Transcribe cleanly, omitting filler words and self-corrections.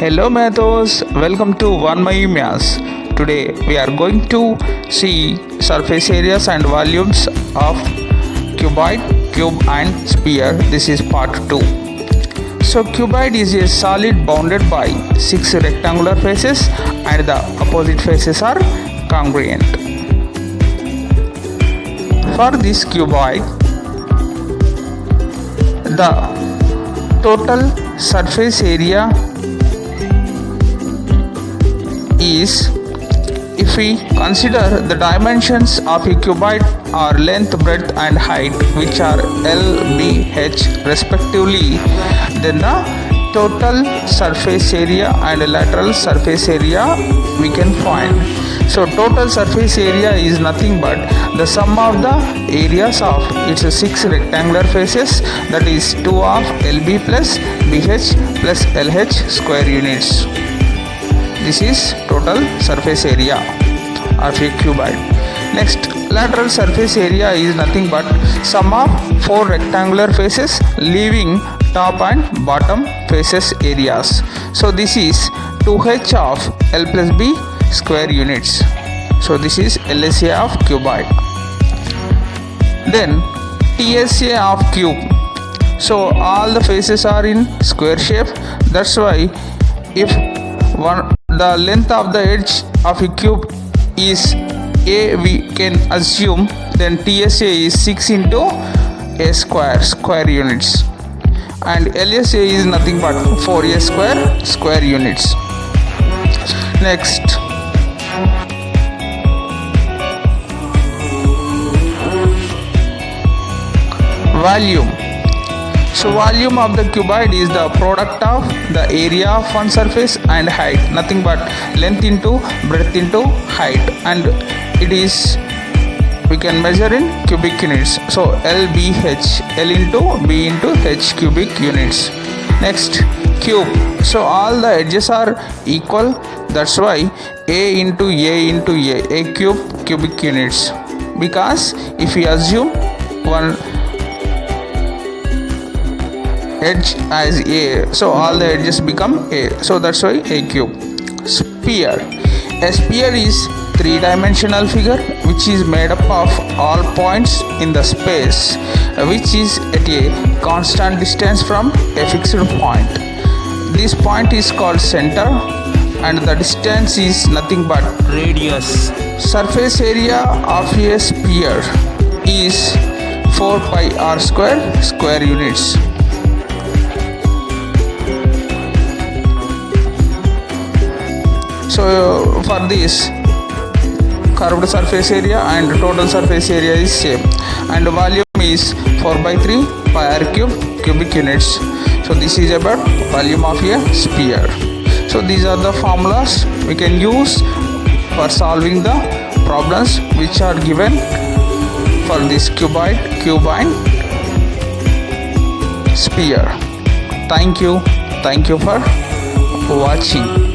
Hello Mathos, welcome to One My Maths. Today we are going to see surface areas and volumes of cuboid, cube and sphere. This is part 2. So cuboid is a solid bounded by 6 rectangular faces and the opposite faces are congruent. For this cuboid, the total surface area is, if we consider the dimensions of a cuboid are length, breadth and height, which are L, B, H respectively, then the total surface area and lateral surface area we can find. So total surface area is nothing but the sum of the areas of its 6 rectangular faces, that is 2 of LB plus BH plus LH square units. This is total surface area of a cuboid. Next, lateral surface area is nothing but sum of 4 rectangular faces leaving top and bottom faces areas. So this is 2h of L plus B square units. So this is LSA of cuboid. Then TSA of cube. So all the faces are in square shape. That's why if the length of the edge of a cube is A, we can assume then TSA is 6 into A square units, and LSA is nothing but 4A square units. Next, volume. So volume of the cuboid is the product of the area of one surface and height, nothing but length into breadth into height, and it is, we can measure in cubic units. So LBH, L into B into H cubic units. Next, cube. So all the edges are equal, that's why A into A cube cubic units, because if we assume one edge as A, so all the edges become A, so that's why A cube. Sphere. A sphere is 3-dimensional figure which is made up of all points in the space which is at a constant distance from a fixed point. This point is called center and the distance is nothing but radius. Surface area of a sphere is 4 pi r square units. So for this, curved surface area and total surface area is same, and volume is 4 by 3 pi r cube cubic units. So this is about volume of a sphere. So these are the formulas we can use for solving the problems which are given for this cuboid, cube and sphere. Thank you for watching.